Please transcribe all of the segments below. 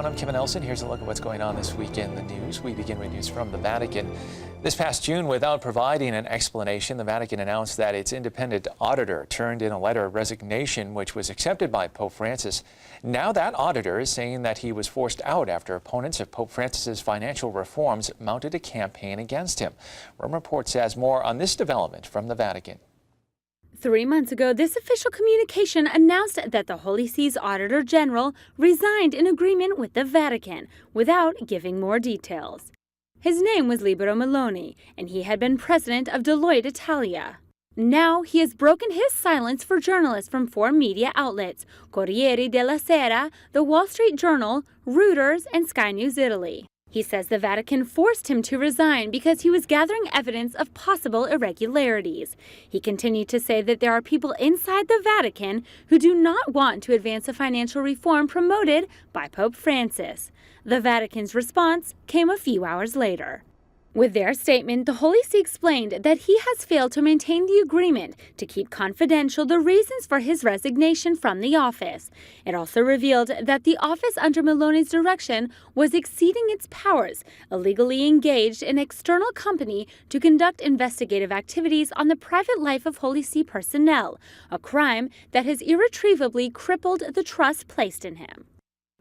I'm Kevin Nelson. Here's a look at what's going on this week in the news. We begin with news from the Vatican. This past June, without providing an explanation, the Vatican announced that its independent auditor turned in a letter of resignation, which was accepted by Pope Francis. Now that auditor is saying that he was forced out after opponents of Pope Francis's financial reforms mounted a campaign against him. Rome Reports has more on this development from the Vatican. 3 months ago, this official communication announced that the Holy See's Auditor General resigned in agreement with the Vatican, without giving more details. His name was Libero Meloni, and he had been president of Deloitte Italia. Now he has broken his silence for journalists from 4 media outlets: Corriere della Sera, the Wall Street Journal, Reuters, and Sky News Italy. He says the Vatican forced him to resign because he was gathering evidence of possible irregularities. He continued to say that there are people inside the Vatican who do not want to advance a financial reform promoted by Pope Francis. The Vatican's response came a few hours later. With their statement, the Holy See explained that he has failed to maintain the agreement to keep confidential the reasons for his resignation from the office. It also revealed that the office under Meloni's direction was exceeding its powers, illegally engaged an external company to conduct investigative activities on the private life of Holy See personnel, a crime that has irretrievably crippled the trust placed in him.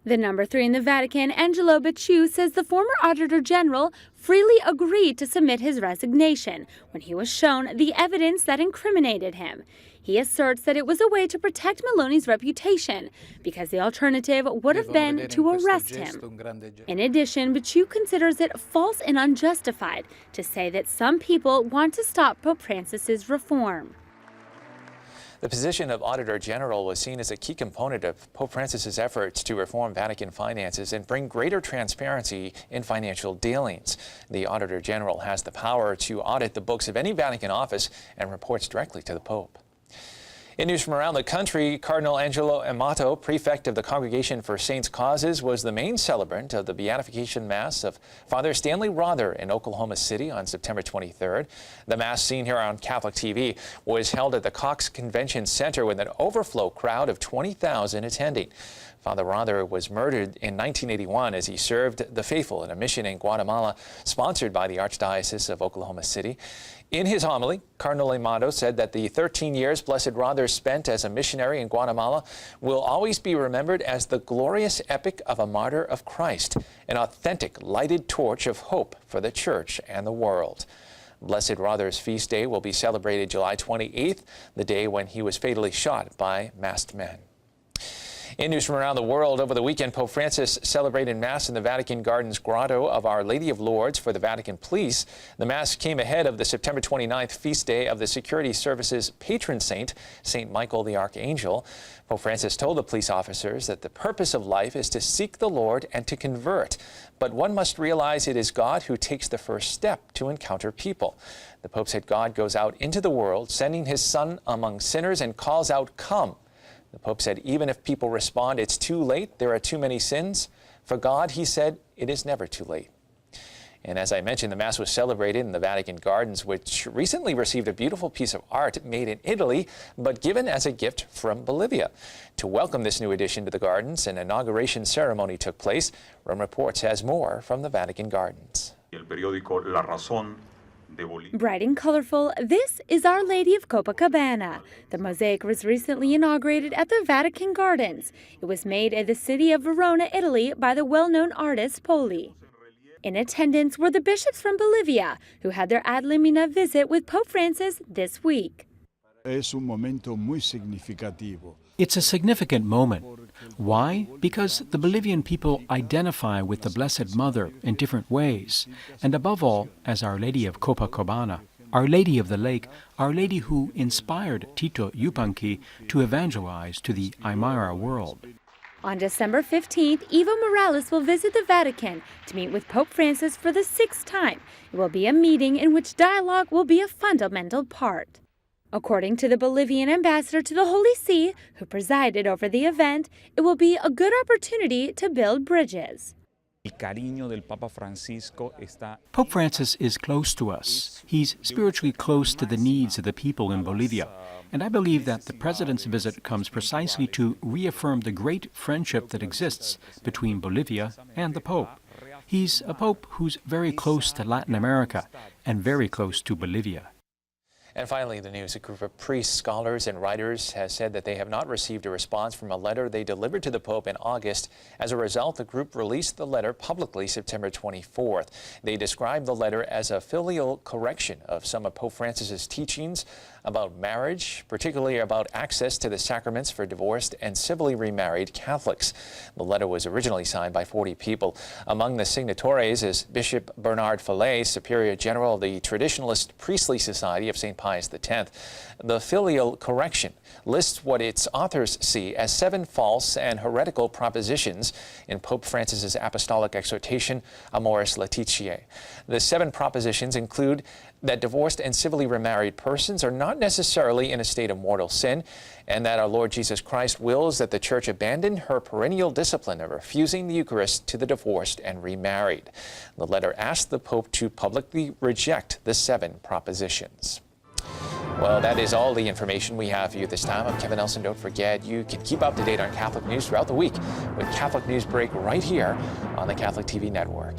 The number 3 in the Vatican, Angelo Amato, says the former Auditor General freely agreed to submit his resignation when he was shown the evidence that incriminated him. He asserts that it was a way to protect Meloni's reputation, because the alternative would have been to arrest him. In addition, Amato considers it false and unjustified to say that some people want to stop Pope Francis's reform. The position of Auditor General was seen as a key component of Pope Francis's efforts to reform Vatican finances and bring greater transparency in financial dealings. The Auditor General has the power to audit the books of any Vatican office and reports directly to the Pope. In news from around the country, Cardinal Angelo Amato, prefect of the Congregation for Saints' Causes, was the main celebrant of the beatification Mass of Father Stanley Rather in Oklahoma City on September 23rd. The Mass, seen here on Catholic TV, was held at the Cox Convention Center with an overflow crowd of 20,000 attending. Father Rother was murdered in 1981 as he served the faithful in a mission in Guatemala sponsored by the Archdiocese of Oklahoma City. In his homily, Cardinal Amato said that the 13 years Blessed Rother spent as a missionary in Guatemala will always be remembered as the glorious epic of a martyr of Christ, an authentic lighted torch of hope for the Church and the world. Blessed Rother's feast day will be celebrated July 28th, the day when he was fatally shot by masked men. In news from around the world, over the weekend, Pope Francis celebrated Mass in the Vatican Gardens grotto of Our Lady of Lourdes for the Vatican police. The Mass came ahead of the September 29th feast day of the Security Service's patron saint, St. Michael the Archangel. Pope Francis told the police officers that the purpose of life is to seek the Lord and to convert. But one must realize it is God who takes the first step to encounter people. The Pope said God goes out into the world, sending his Son among sinners, and calls out, "Come." The Pope said, even if people respond, it's too late, there are too many sins. For God, he said, it is never too late. And as I mentioned, the Mass was celebrated in the Vatican Gardens, which recently received a beautiful piece of art made in Italy, but given as a gift from Bolivia. To welcome this new addition to the Gardens, an inauguration ceremony took place. Rome Reports has more from the Vatican Gardens. Bright and colorful, this is Our Lady of Copacabana. The mosaic was recently inaugurated at the Vatican Gardens. It was made in the city of Verona, Italy, by the well-known artist Poli. In attendance were the bishops from Bolivia, who had their ad limina visit with Pope Francis this week. Es un momento muy significativo. It's a significant moment. Why? Because the Bolivian people identify with the Blessed Mother in different ways, and above all, as Our Lady of Copacabana, Our Lady of the Lake, Our Lady who inspired Tito Yupanqui to evangelize to the Aymara world. On December 15th, Evo Morales will visit the Vatican to meet with Pope Francis for the 6th time. It will be a meeting in which dialogue will be a fundamental part. According to the Bolivian ambassador to the Holy See, who presided over the event, it will be a good opportunity to build bridges. Pope Francis is close to us. He's spiritually close to the needs of the people in Bolivia. And I believe that the President's visit comes precisely to reaffirm the great friendship that exists between Bolivia and the Pope. He's a Pope who's very close to Latin America and very close to Bolivia. And finally, the news. A group of priests, scholars, and writers has said that they have not received a response from a letter they delivered to the Pope in August. As a result, the group released the letter publicly September 24th. They described the letter as a filial correction of some of Pope Francis's teachings about marriage, particularly about access to the sacraments for divorced and civilly remarried Catholics. The letter was originally signed by 40 people. Among the signatories is Bishop Bernard Fallet, Superior General of the Traditionalist Priestly Society of St. Pius X. The filial correction lists what its authors see as 7 false and heretical propositions in Pope Francis's apostolic exhortation, Amoris Laetitia. The 7 propositions include that divorced and civilly remarried persons are not necessarily in a state of mortal sin, and that our Lord Jesus Christ wills that the Church abandon her perennial discipline of refusing the Eucharist to the divorced and remarried. The letter asked the Pope to publicly reject the 7 propositions. Well, that is all the information we have for you this time. I'm Kevin Nelson. Don't forget, you can keep up to date on Catholic news throughout the week with Catholic Newsbreak right here on the Catholic TV network.